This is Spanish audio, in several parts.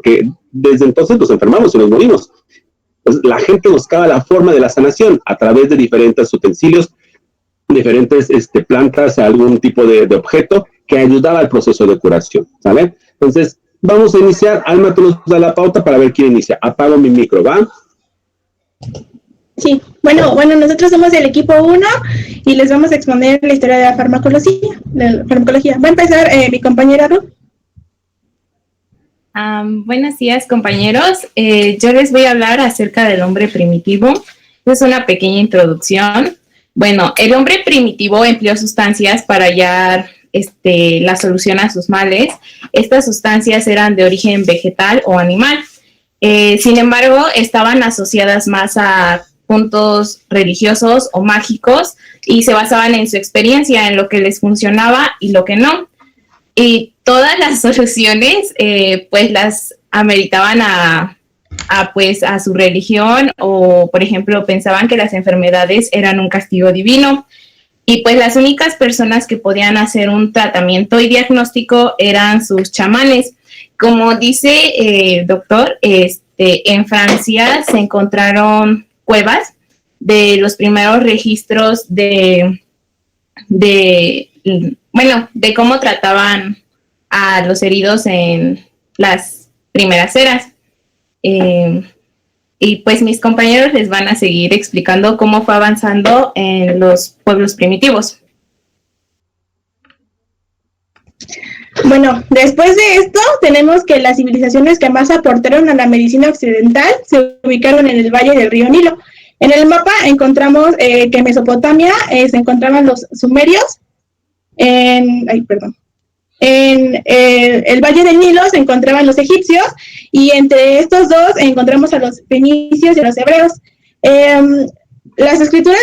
porque desde entonces nos enfermamos y nos morimos. Pues la gente buscaba la forma de la sanación a través de diferentes utensilios, diferentes plantas, algún tipo de objeto que ayudaba al proceso de curación, ¿sale? Entonces, vamos a iniciar. Alma, tú nos da la pauta para ver quién inicia. Apago mi micro, ¿va? Sí, bueno, nosotros somos el equipo 1 y les vamos a exponer la historia de la farmacología. Va a empezar mi compañera Ruth. Buenos días, compañeros. Yo les voy a hablar acerca del hombre primitivo. Es una pequeña introducción. Bueno, el hombre primitivo empleó sustancias para hallar la solución a sus males. Estas sustancias eran de origen vegetal o animal. Sin embargo, estaban asociadas más a puntos religiosos o mágicos y se basaban en su experiencia, en lo que les funcionaba y lo que no. Y todas las soluciones, pues las ameritaban a su religión, o por ejemplo pensaban que las enfermedades eran un castigo divino, y pues las únicas personas que podían hacer un tratamiento y diagnóstico eran sus chamanes. Como dice doctor, en Francia se encontraron cuevas de los primeros registros de cómo trataban a los heridos en las primeras eras. Y pues mis compañeros les van a seguir explicando cómo fue avanzando en los pueblos primitivos. Bueno, después de esto tenemos que las civilizaciones que más aportaron a la medicina occidental se ubicaron en el valle del río Nilo. En el mapa encontramos que en Mesopotamia se encontraban los sumerios. En el valle del Nilo se encontraban los egipcios, y entre estos dos encontramos a los fenicios y a los hebreos. Las escrituras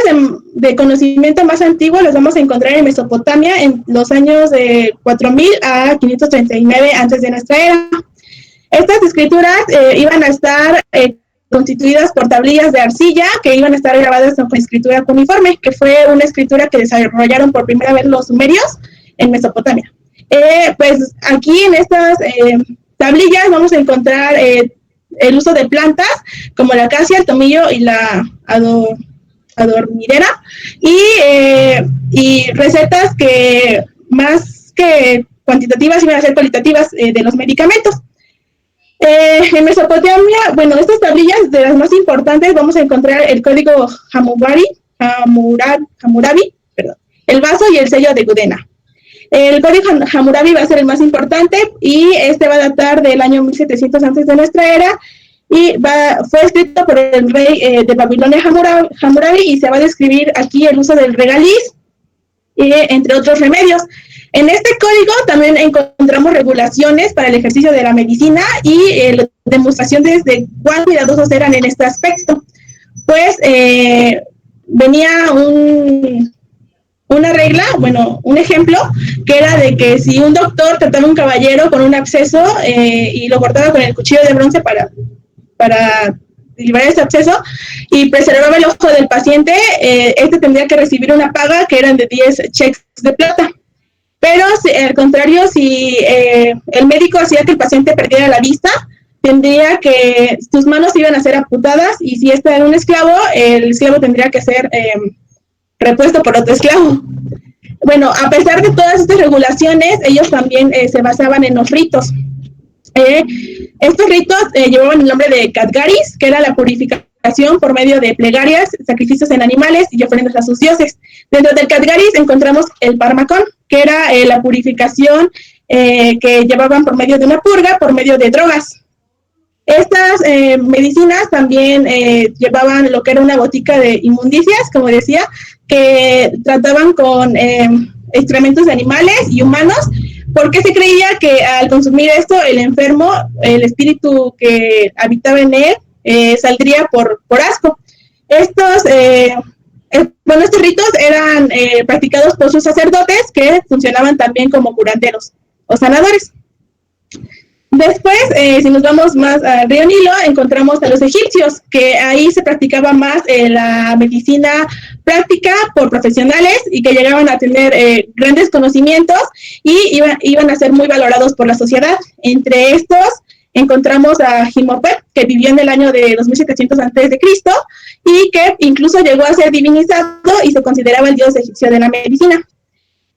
de conocimiento más antiguo las vamos a encontrar en Mesopotamia en los años de 4000 a 539 antes de nuestra era. Estas escrituras iban a estar constituidas por tablillas de arcilla que iban a estar grabadas con escritura cuneiforme, que fue una escritura que desarrollaron por primera vez los sumerios en Mesopotamia. Pues aquí en estas tablillas vamos a encontrar el uso de plantas como la acacia, el tomillo y la adormidera, y recetas que más que cuantitativas iban a ser cualitativas de los medicamentos. En Mesopotamia, bueno, estas tablillas de las más importantes vamos a encontrar el código Hammurabi, el vaso y el sello de Gudena. El código Hammurabi va a ser el más importante y este va a datar del año 1700 antes de nuestra era, y fue escrito por el rey de Babilonia Hammurabi, y se va a describir aquí el uso del regaliz, entre otros remedios. En este código también encontramos regulaciones para el ejercicio de la medicina y demostraciones de cuán cuidadosos eran en este aspecto. Pues venía una regla, bueno, un ejemplo, que era de que si un doctor trataba a un caballero con un absceso y lo cortaba con el cuchillo de bronce para liberar ese absceso y preservaba el ojo del paciente, este tendría que recibir una paga que eran de 10 cheques de plata. Pero al contrario, si el médico hacía que el paciente perdiera la vista, tendría que, sus manos iban a ser amputadas, y si este era un esclavo, el esclavo tendría que ser repuesto por otro esclavo. Bueno, a pesar de todas estas regulaciones, ellos también se basaban en los ritos. Estos ritos llevaban el nombre de Khadgaris, que era la purificación por medio de plegarias, sacrificios en animales y ofrendas a sus dioses. Dentro del Khadgaris encontramos el Parmacón, que era la purificación que llevaban por medio de una purga, por medio de drogas. Estas medicinas también llevaban lo que era una botica de inmundicias, como decía, que trataban con excrementos de animales y humanos, porque se creía que al consumir esto, el enfermo, el espíritu que habitaba en él, saldría por asco. Estos ritos eran practicados por sus sacerdotes, que funcionaban también como curanderos o sanadores. Después, si nos vamos más al río Nilo, encontramos a los egipcios, que ahí se practicaba más la medicina práctica por profesionales y que llegaban a tener grandes conocimientos y iban a ser muy valorados por la sociedad. Entre estos encontramos a Jimopet, que vivió en el año de 2700 a.C. y que incluso llegó a ser divinizado y se consideraba el dios egipcio de la medicina.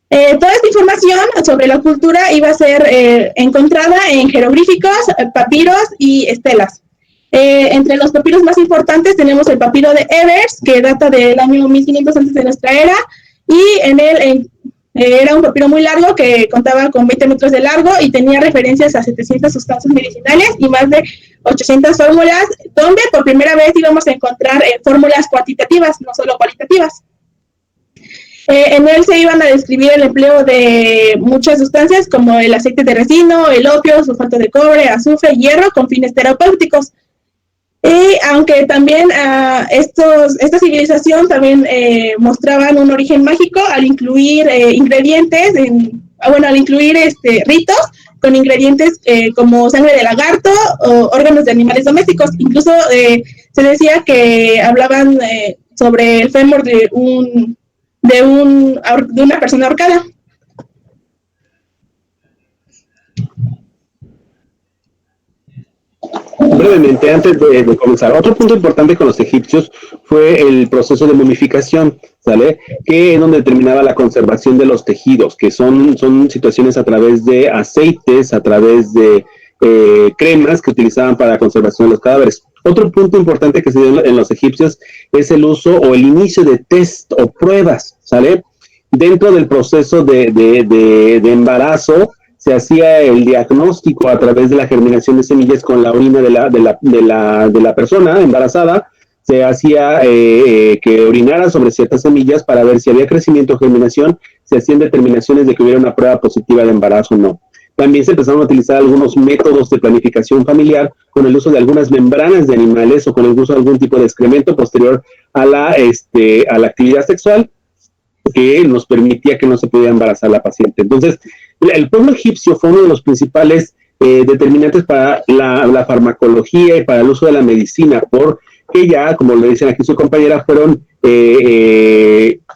Toda esta información sobre la cultura iba a ser encontrada en jeroglíficos, papiros y estelas. Entre los papiros más importantes tenemos el papiro de Ebers, que data del año 1500 antes de nuestra era, y en él era un papiro muy largo que contaba con 20 metros de largo y tenía referencias a 700 sustancias medicinales y más de 800 fórmulas, donde por primera vez íbamos a encontrar fórmulas cuantitativas, no solo cualitativas. En él se iban a describir el empleo de muchas sustancias como el aceite de resino, el opio, sulfato de cobre, azufre, hierro con fines terapéuticos. Y aunque también esta civilización también mostraban un origen mágico al incluir ingredientes, al incluir ritos con ingredientes como sangre de lagarto o órganos de animales domésticos. Incluso se decía que hablaban sobre el fémur de una persona ahorcada. Brevemente, antes de comenzar, otro punto importante con los egipcios fue el proceso de momificación, ¿sale? Que es donde determinaba la conservación de los tejidos, que son situaciones a través de aceites, a través de cremas que utilizaban para la conservación de los cadáveres. Otro punto importante que se dio en los egipcios es el uso o el inicio de test o pruebas, ¿sale? Dentro del proceso de embarazo, se hacía el diagnóstico a través de la germinación de semillas con la orina de la persona embarazada. Se hacía que orinara sobre ciertas semillas para ver si había crecimiento o germinación. Se hacían determinaciones de que hubiera una prueba positiva de embarazo o no. También se empezaron a utilizar algunos métodos de planificación familiar con el uso de algunas membranas de animales o con el uso de algún tipo de excremento posterior a la actividad sexual, que nos permitía que no se pudiera embarazar la paciente. Entonces, el pueblo egipcio fue uno de los principales determinantes para la farmacología y para el uso de la medicina, porque ya, como le dicen aquí su compañera, fueron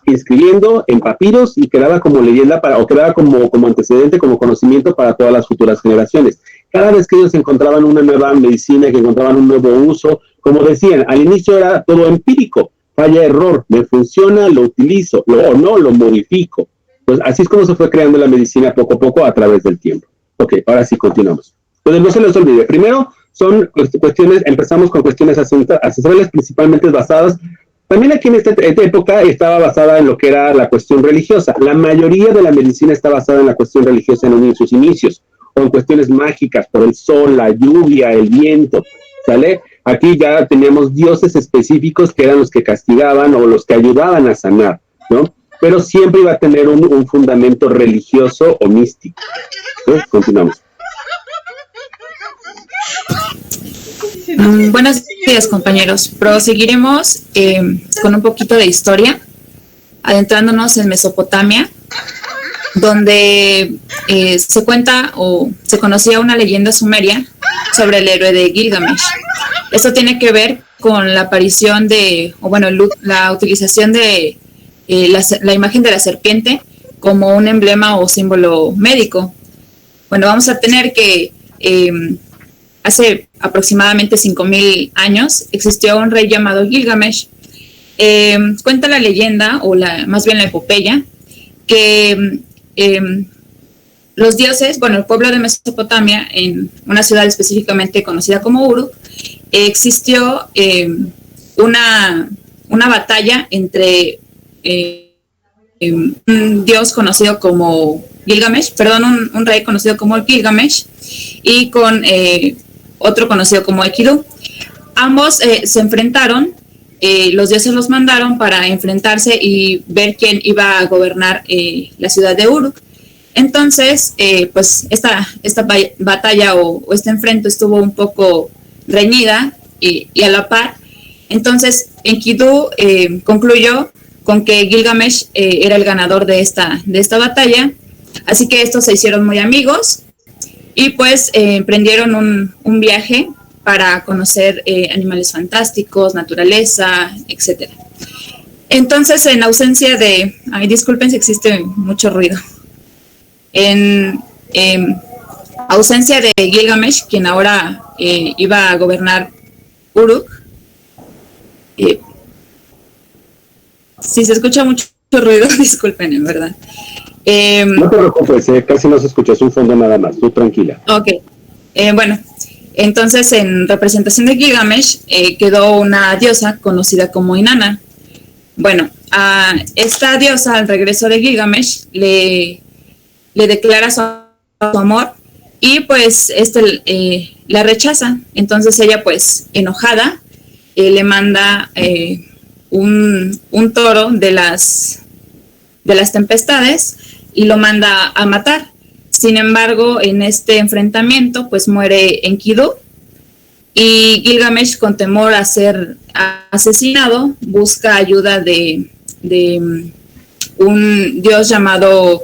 inscribiendo en papiros y quedaba como leyenda o quedaba como antecedente, como conocimiento para todas las futuras generaciones. Cada vez que ellos encontraban una nueva medicina, que encontraban un nuevo uso, como decían, al inicio era todo empírico, falla, error, me funciona, lo utilizo, o no, lo modifico. Pues así es como se fue creando la medicina poco a poco a través del tiempo. Ok, ahora sí continuamos. Entonces no se les olvide, primero son cuestiones, empezamos con cuestiones ancestrales principalmente basadas, también aquí en esta época estaba basada en lo que era la cuestión religiosa. La mayoría de la medicina está basada en la cuestión religiosa en sus inicios, o en cuestiones mágicas, por el sol, la lluvia, el viento, ¿sale? Aquí ya teníamos dioses específicos que eran los que castigaban o los que ayudaban a sanar, ¿no? Pero siempre iba a tener un fundamento religioso o místico. Continuamos. Buenos días, compañeros. Proseguiremos con un poquito de historia, adentrándonos en Mesopotamia, donde se cuenta o se conocía una leyenda sumeria sobre el héroe de Gilgamesh. Esto tiene que ver con la aparición la utilización de la imagen de la serpiente como un emblema o símbolo médico. Bueno, vamos a tener que hace aproximadamente 5,000 años existió un rey llamado Gilgamesh. Cuenta la leyenda, más bien la epopeya, que los dioses, el pueblo de Mesopotamia, en una ciudad específicamente conocida como Uruk, existió una batalla entre un dios conocido como Gilgamesh, un rey conocido como Gilgamesh, y con otro conocido como Enkidu. Ambos se enfrentaron, los dioses los mandaron para enfrentarse y ver quién iba a gobernar la ciudad de Uruk. Entonces, pues esta batalla o este enfrento estuvo un poco reñida y a la par. Entonces, Enkidu concluyó con que Gilgamesh era el ganador de esta batalla. Así que estos se hicieron muy amigos y pues emprendieron un viaje para conocer animales fantásticos, naturaleza, etc. Entonces, en ausencia de... disculpen si existe mucho ruido. ausencia de Gilgamesh, quien ahora iba a gobernar Uruk. Si se escucha mucho ruido, disculpen, en verdad. No te preocupes, casi no se escucha, es un fondo nada más, tú tranquila. Ok, bueno, entonces en representación de Gilgamesh quedó una diosa conocida como Inanna. Bueno, a esta diosa, al regreso de Gilgamesh, le declara su amor y pues la rechaza. Entonces ella, pues enojada, le manda un toro de las tempestades y lo manda a matar. Sin embargo, en este enfrentamiento, pues muere Enkidu y Gilgamesh, con temor a ser asesinado, busca ayuda de un dios llamado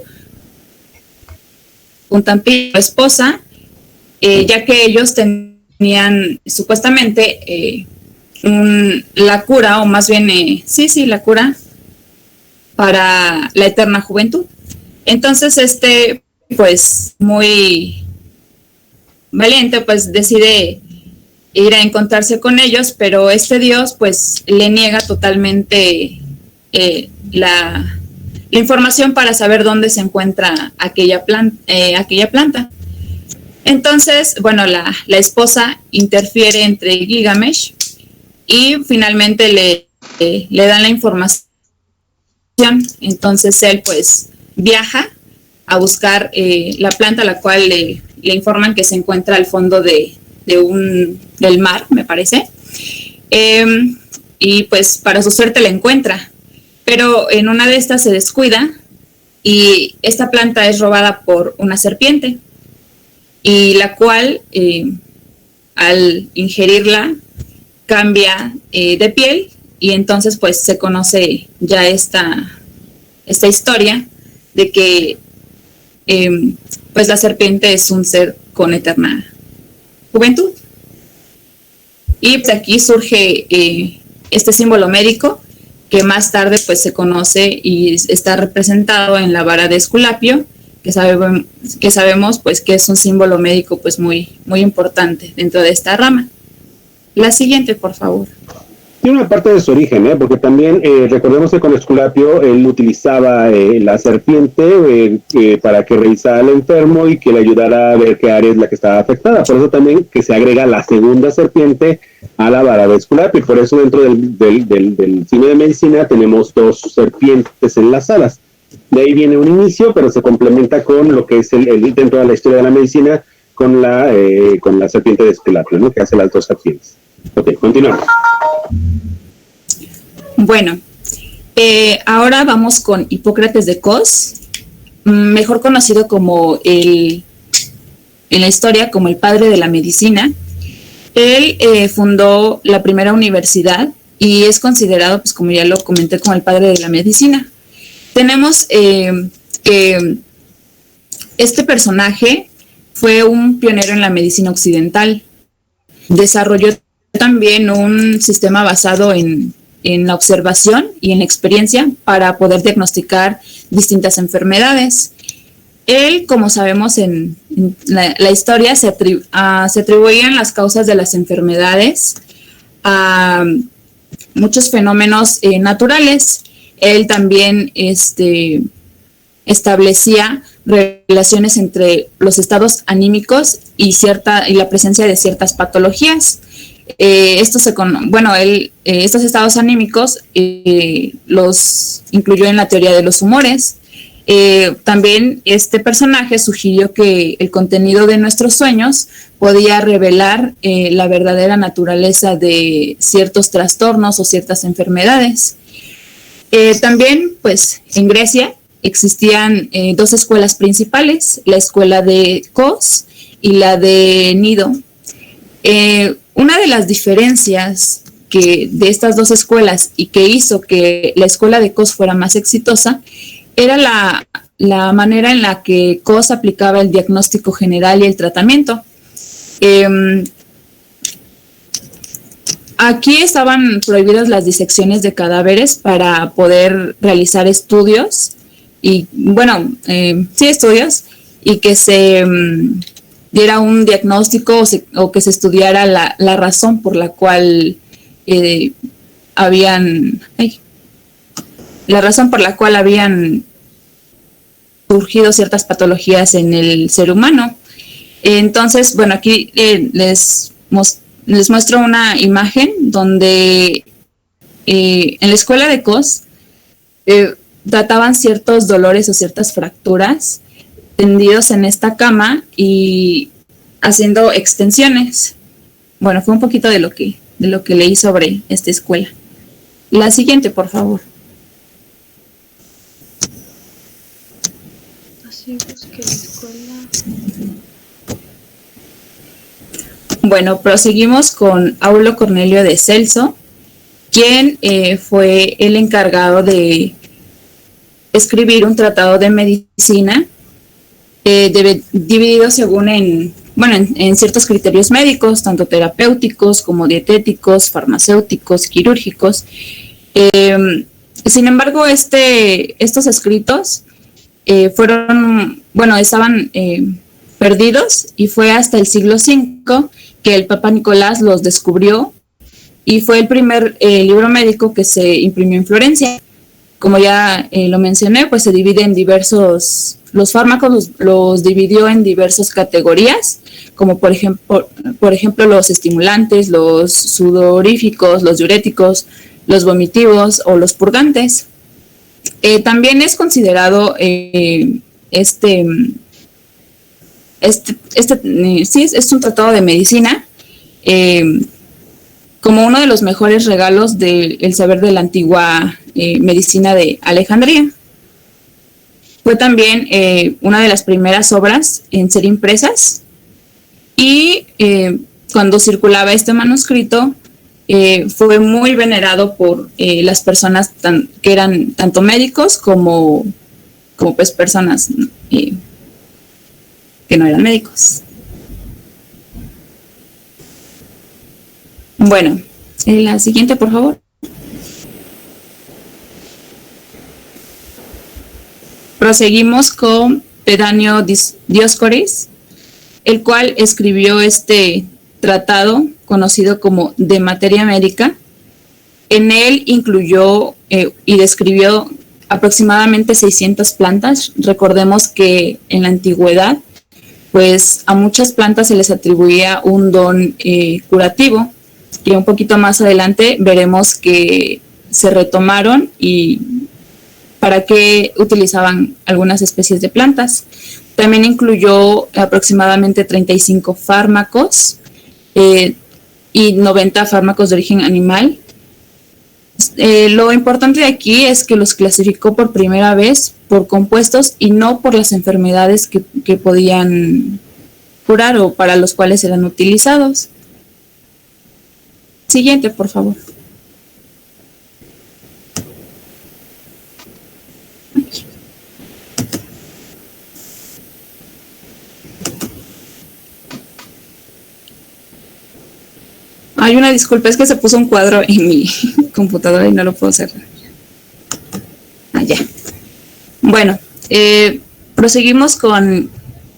Untampi, su esposa, ya que ellos tenían supuestamente la cura, o más bien, la cura para la eterna juventud. Entonces pues muy valiente, pues decide ir a encontrarse con ellos, pero este dios pues le niega totalmente la información para saber dónde se encuentra aquella planta. Entonces, bueno, la esposa interfiere entre Gilgamesh y finalmente le dan la información. Entonces él pues viaja a buscar la planta, la cual le informan que se encuentra al fondo del mar, me parece. Y pues para su suerte la encuentra, pero en una de estas se descuida y esta planta es robada por una serpiente, y la cual al ingerirla cambia de piel, y entonces pues se conoce ya esta historia de que pues la serpiente es un ser con eterna juventud. Y pues aquí surge este símbolo médico que más tarde pues se conoce y está representado en la vara de Esculapio, que sabemos pues que es un símbolo médico pues muy, muy importante dentro de esta rama. La siguiente, por favor. Tiene una parte de su origen, porque también recordemos que con Esculapio él utilizaba la serpiente para que revisara al enfermo y que le ayudara a ver qué área es la que estaba afectada. Por eso también que se agrega la segunda serpiente a la vara de Esculapio, y por eso dentro del cine de medicina tenemos dos serpientes enlazadas. De ahí viene un inicio, pero se complementa con lo que es el dentro de la historia de la medicina con la serpiente de Esculapio, ¿no? Que hace las dos serpientes. Ok, continuamos. Bueno, ahora vamos con Hipócrates de Cos, mejor conocido como en la historia como el padre de la medicina. Él fundó la primera universidad y es considerado, pues como ya lo comenté, como el padre de la medicina. Tenemos que este personaje fue un pionero en la medicina occidental. Desarrolló también un sistema basado en la observación y en la experiencia para poder diagnosticar distintas enfermedades. Él, como sabemos en la historia, se atribuían las causas de las enfermedades a muchos fenómenos naturales. Él también establecía relaciones entre los estados anímicos y la presencia de ciertas patologías. Estos estados anímicos los incluyó en la teoría de los humores. También este personaje sugirió que el contenido de nuestros sueños podía revelar la verdadera naturaleza de ciertos trastornos o ciertas enfermedades. También, pues, en Grecia existían dos escuelas principales, la escuela de Cos y la de Nido. Una de las diferencias de estas dos escuelas y que hizo que la escuela de Cos fuera más exitosa era la manera en la que Cos aplicaba el diagnóstico general y el tratamiento. Aquí estaban prohibidas las disecciones de cadáveres para poder realizar estudios y, estudios, y que se diera un diagnóstico o que se estudiara la razón por la cual habían surgido ciertas patologías en el ser humano. Entonces, bueno, aquí les muestro una imagen donde en la escuela de COS trataban ciertos dolores o ciertas fracturas tendidos en esta cama y haciendo extensiones. Bueno, fue un poquito de lo que leí sobre esta escuela. La siguiente, por favor. Así es que la escuela. Bueno, proseguimos con Aulo Cornelio de Celso, quien fue el encargado de escribir un tratado de medicina dividido según en ciertos criterios médicos, tanto terapéuticos como dietéticos, farmacéuticos, quirúrgicos. Sin embargo, estos escritos estaban perdidos, y fue hasta el siglo V que el Papa Nicolás los descubrió, y fue el primer libro médico que se imprimió en Florencia. Como ya lo mencioné, pues se divide en los fármacos los dividió en diversas categorías, como por ejemplo los estimulantes, los sudoríficos, los diuréticos, los vomitivos o los purgantes. También es considerado es un tratado de medicina como uno de los mejores regalos del saber de la antigua medicina de Alejandría. Fue también una de las primeras obras en ser impresas, y cuando circulaba este manuscrito fue muy venerado por las personas que eran tanto médicos como pues personas que no eran médicos. Bueno, la siguiente, por favor. Proseguimos con Pedáneo Dioscoris, el cual escribió este tratado conocido como De Materia Médica. En él incluyó y describió aproximadamente 600 plantas. Recordemos que en la antigüedad, pues a muchas plantas se les atribuía un don curativo, y un poquito más adelante veremos que se retomaron y para qué utilizaban algunas especies de plantas. También incluyó aproximadamente 35 fármacos y 90 fármacos de origen animal. Lo importante de aquí es que los clasificó por primera vez por compuestos y no por las enfermedades que podían curar o para los cuales eran utilizados. Siguiente, por favor. Hay una disculpa, es que se puso un cuadro en mi computadora y no lo puedo cerrar. Ya. Bueno, proseguimos con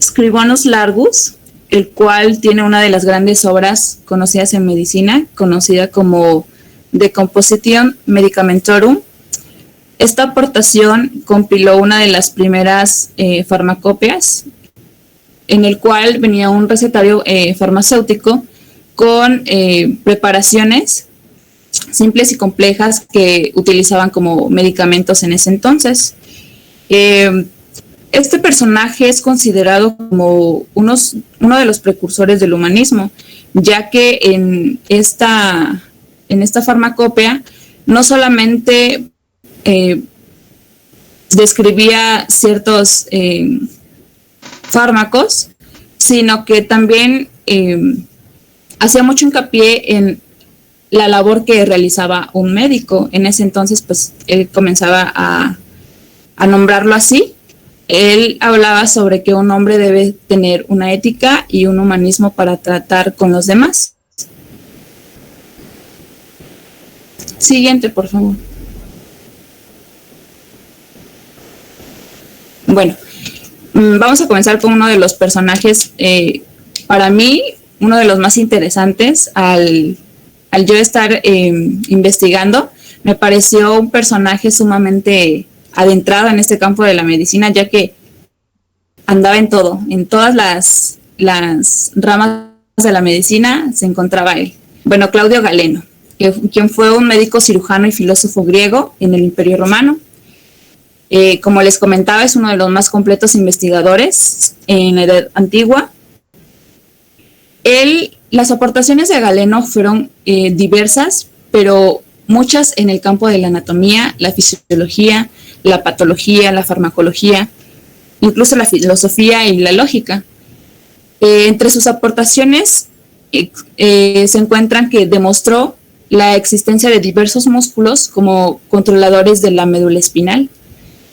Scribonus Largus, el cual tiene una de las grandes obras conocidas en medicina, conocida como De Compositione Medicamentorum. Esta aportación compiló una de las primeras farmacopias, en el cual venía un recetario farmacéutico con preparaciones simples y complejas que utilizaban como medicamentos en ese entonces. Este personaje es considerado como uno de los precursores del humanismo, ya que en esta farmacopea no solamente describía ciertos fármacos, sino que también hacía mucho hincapié en la labor que realizaba un médico. En ese entonces, pues, él comenzaba a nombrarlo así. Él hablaba sobre que un hombre debe tener una ética y un humanismo para tratar con los demás. Siguiente, por favor. Bueno, vamos a comenzar con uno de los personajes para mí, uno de los más interesantes al yo estar investigando, me pareció un personaje sumamente adentrado en este campo de la medicina, ya que andaba en todo, en todas las ramas de la medicina se encontraba él. Bueno, Claudio Galeno, quien fue un médico cirujano y filósofo griego en el Imperio Romano. Como les comentaba, es uno de los más completos investigadores en la Edad Antigua. Las aportaciones de Galeno fueron diversas, pero muchas en el campo de la anatomía, la fisiología, la patología, la farmacología, incluso la filosofía y la lógica. Entre sus aportaciones se encuentran que demostró la existencia de diversos músculos como controladores de la médula espinal.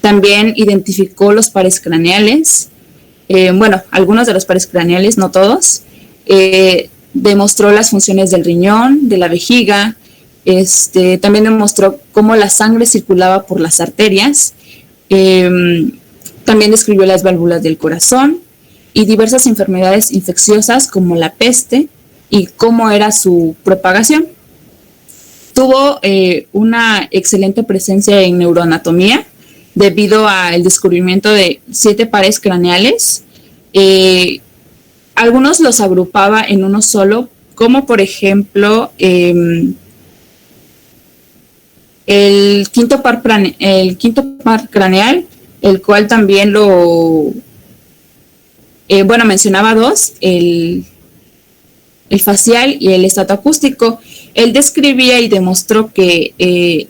También identificó los pares craneales, algunos de los pares craneales, no todos. Demostró las funciones del riñón, de la vejiga. También demostró cómo la sangre circulaba por las arterias. También describió las válvulas del corazón y diversas enfermedades infecciosas como la peste y cómo era su propagación. Tuvo una excelente presencia en neuroanatomía debido al descubrimiento de 7 pares craneales. Algunos los agrupaba en uno solo, como por ejemplo el quinto par craneal, el cual también mencionaba 2, el facial y el estatoacústico. Él describía y demostró que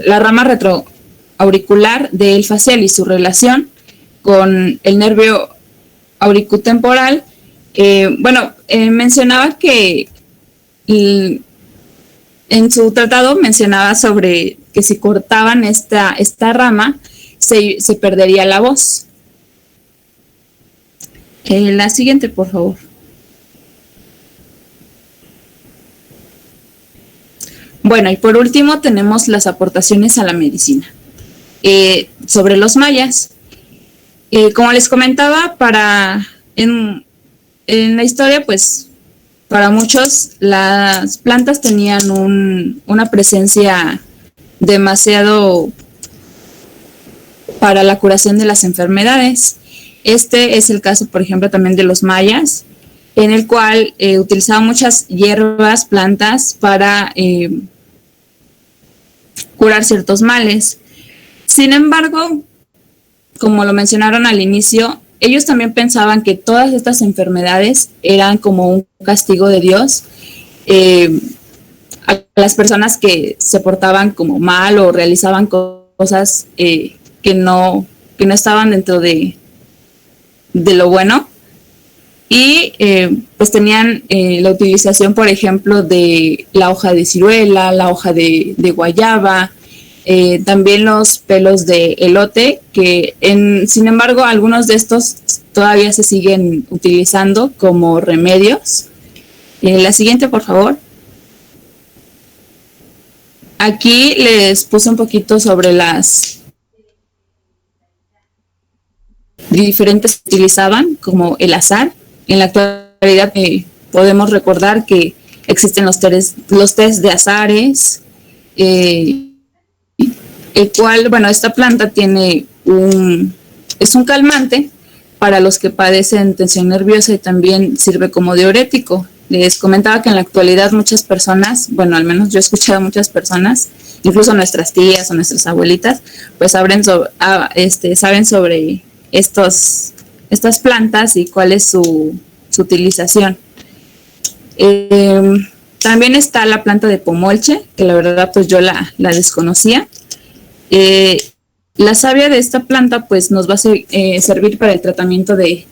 la rama retroauricular del facial y su relación con el nervio auricutemporal, mencionaba que en su tratado mencionaba sobre que si cortaban esta rama se perdería la voz. La siguiente, por favor. Bueno, y por último tenemos las aportaciones a la medicina. Sobre los mayas, como les comentaba, en la historia, pues, para muchos las plantas tenían una presencia demasiado para la curación de las enfermedades. Este es el caso, por ejemplo, también de los mayas, en el cual utilizaban muchas hierbas, plantas para curar ciertos males. Sin embargo, como lo mencionaron al inicio, ellos también pensaban que todas estas enfermedades eran como un castigo de Dios a las personas que se portaban como mal o realizaban cosas que no estaban dentro de lo bueno. Y pues tenían la utilización, por ejemplo, de la hoja de ciruela, la hoja de guayaba, también los pelos de elote, que sin embargo algunos de estos todavía se siguen utilizando como remedios. La siguiente, por favor. Aquí les puse un poquito sobre las diferentes que utilizaban, como el azar. En la actualidad podemos recordar que existen los test de azares, el cual, esta planta es un calmante para los que padecen tensión nerviosa y también sirve como diurético. Les comentaba que en la actualidad muchas personas, al menos yo he escuchado a muchas personas, incluso nuestras tías o nuestras abuelitas, pues saben sobre estas plantas y cuál es su utilización. También está la planta de pomolche, que la verdad pues yo la desconocía. La savia de esta planta pues nos va a servir para el tratamiento de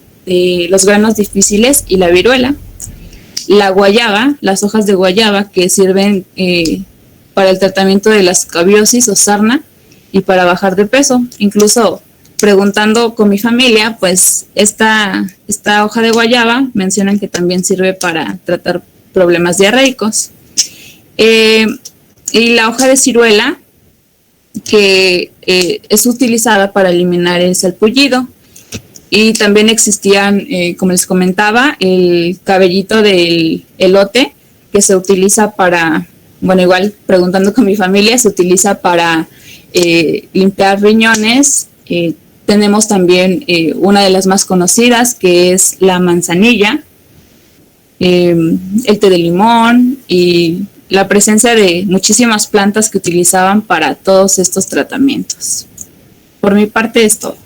los granos difíciles y la viruela. La guayaba, las hojas de guayaba que sirven para el tratamiento de la escabiosis o sarna y para bajar de peso. Incluso preguntando con mi familia, pues esta hoja de guayaba mencionan que también sirve para tratar problemas diarreicos. Y la hoja de ciruela, que es utilizada para eliminar el salpullido. y también existían, como les comentaba, el cabellito del elote, que se utiliza para, bueno, igual preguntando con mi familia, se utiliza para limpiar riñones. Tenemos también una de las más conocidas, que es la manzanilla, el té de limón y la presencia de muchísimas plantas que utilizaban para todos estos tratamientos. Por mi parte es todo.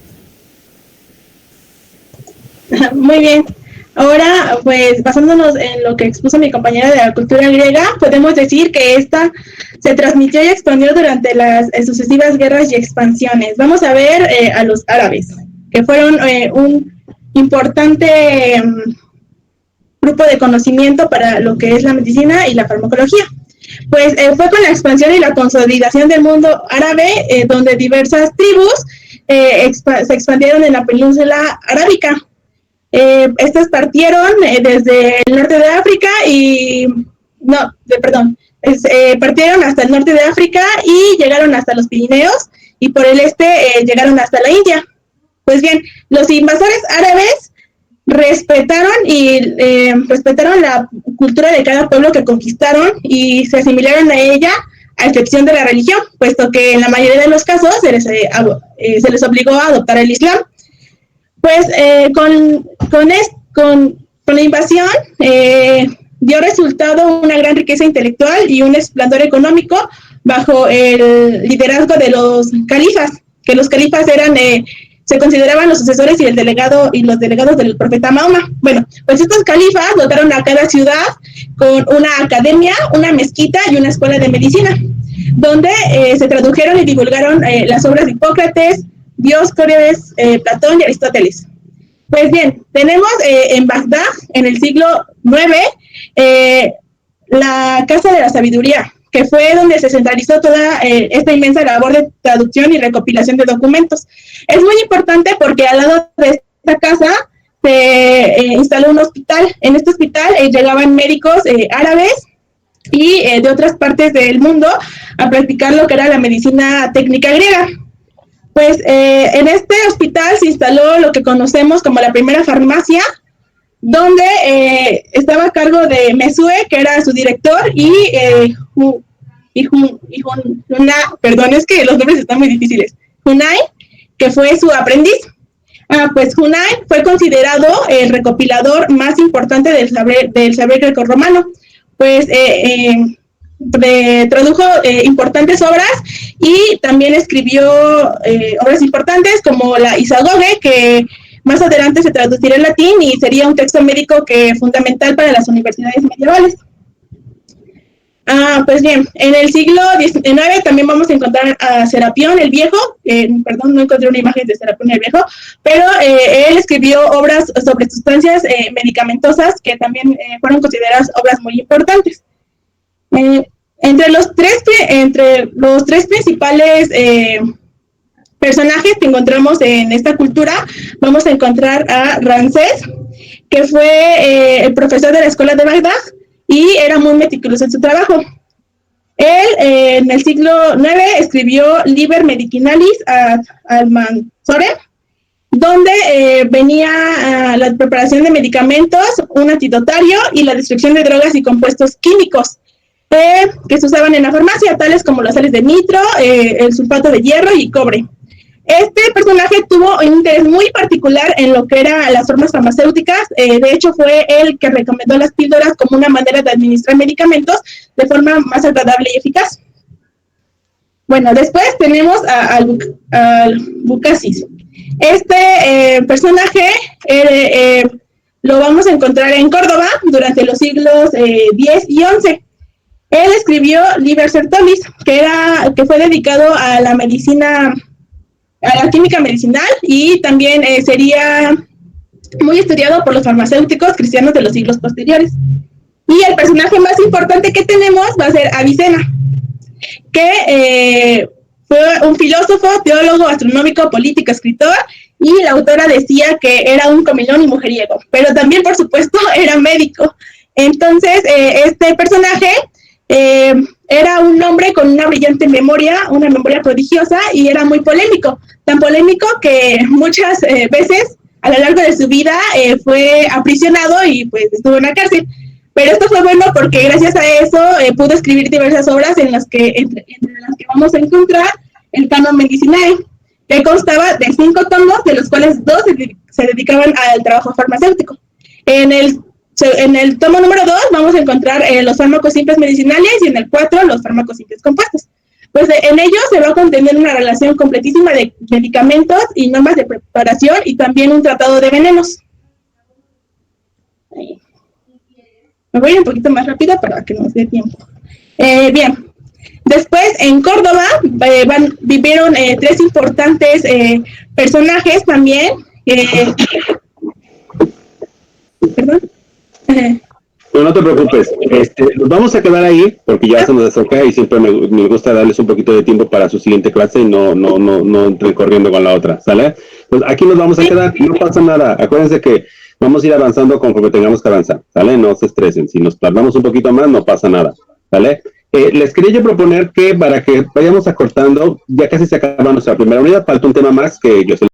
Muy bien. Ahora, pues, basándonos en lo que expuso mi compañera de la cultura griega, podemos decir que esta se transmitió y expandió durante las sucesivas guerras y expansiones. Vamos a ver a los árabes, que fueron un importante grupo de conocimiento para lo que es la medicina y la farmacología. Pues fue con la expansión y la consolidación del mundo árabe, donde diversas tribus se expandieron en la península arábica. Estas partieron desde el norte de África partieron hasta el norte de África y llegaron hasta los Pirineos, y por el este llegaron hasta la India. Pues bien, los invasores árabes respetaron la cultura de cada pueblo que conquistaron y se asimilaron a ella, a excepción de la religión, puesto que en la mayoría de los casos se les obligó a adoptar el Islam. Pues con la invasión dio resultado una gran riqueza intelectual y un esplendor económico bajo el liderazgo de los califas, que los califas se consideraban los sucesores y los delegados del profeta Mahoma. Bueno, pues estos califas dotaron a cada ciudad con una academia, una mezquita y una escuela de medicina, donde se tradujeron y divulgaron las obras de Hipócrates, Dioscórides, Platón y Aristóteles. Pues bien, tenemos en Bagdad, en el siglo IX, la Casa de la Sabiduría, que fue donde se centralizó toda esta inmensa labor de traducción y recopilación de documentos. Es muy importante porque al lado de esta casa se instaló un hospital. En este hospital llegaban médicos árabes y de otras partes del mundo a practicar lo que era la medicina técnica griega. Pues en este hospital se instaló lo que conocemos como la primera farmacia, donde estaba a cargo de Mesue, que era su director, perdón, es que los nombres están muy difíciles, Hunay, que fue su aprendiz. Pues Hunay fue considerado el recopilador más importante del saber grecorromano, pues tradujo importantes obras y también escribió obras importantes como la Isagoge, que más adelante se traducirá en latín y sería un texto médico fundamental para las universidades medievales. Pues bien, en el siglo XIX también vamos a encontrar a Serapión el Viejo, perdón, no encontré una imagen de Serapión el Viejo, pero él escribió obras sobre sustancias medicamentosas que también fueron consideradas obras muy importantes. Entre los tres principales personajes que encontramos en esta cultura, vamos a encontrar a Ramsés, que fue el profesor de la escuela de Bagdad y era muy meticuloso en su trabajo. Él en el siglo IX escribió Liber Medicinalis al Mansorem, donde venía la preparación de medicamentos, un antidotario y la destrucción de drogas y compuestos químicos que se usaban en la farmacia, tales como las sales de nitro, el sulfato de hierro y cobre. Este personaje tuvo un interés muy particular en lo que eran las formas farmacéuticas. De hecho, fue él que recomendó las píldoras como una manera de administrar medicamentos de forma más agradable y eficaz. Bueno, después tenemos al Bucasis. Este personaje lo vamos a encontrar en Córdoba durante los siglos X y XI. Él escribió Liber Sertolis, que fue dedicado a la medicina, a la química medicinal, y también sería muy estudiado por los farmacéuticos cristianos de los siglos posteriores. Y el personaje más importante que tenemos va a ser Avicena, que fue un filósofo, teólogo, astronómico, político, escritor, y la autora decía que era un comilón y mujeriego, pero también, por supuesto, era médico. Entonces, este personaje era un hombre con una brillante memoria, una memoria prodigiosa, y era muy polémico, tan polémico que muchas veces a lo largo de su vida fue aprisionado y pues estuvo en la cárcel. Pero esto fue bueno porque gracias a eso pudo escribir diversas obras en las que, entre las que vamos a encontrar el Canon Medicinae, que constaba de 5 tomos, de los cuales 2 se dedicaban al trabajo farmacéutico. En el tomo número 2 vamos a encontrar los fármacos simples medicinales y en el 4 los fármacos simples compuestos. Pues en ellos se va a contener una relación completísima de medicamentos y normas de preparación y también un tratado de venenos. Ahí. Me voy un poquito más rápido para que nos dé tiempo. Bien, después en Córdoba vivieron 3 importantes personajes también. Perdón. No te preocupes, nos vamos a quedar ahí porque ya se nos acerca y siempre me gusta darles un poquito de tiempo para su siguiente clase y no entren corriendo con la otra, ¿sale? Pues aquí nos vamos a quedar, no pasa nada, acuérdense que vamos a ir avanzando conforme tengamos que avanzar, ¿sale? No se estresen, si nos tardamos un poquito más no pasa nada, ¿sale? Les quería yo proponer que para que vayamos acortando, ya casi se acaba nuestra primera unidad, falta un tema más que yo se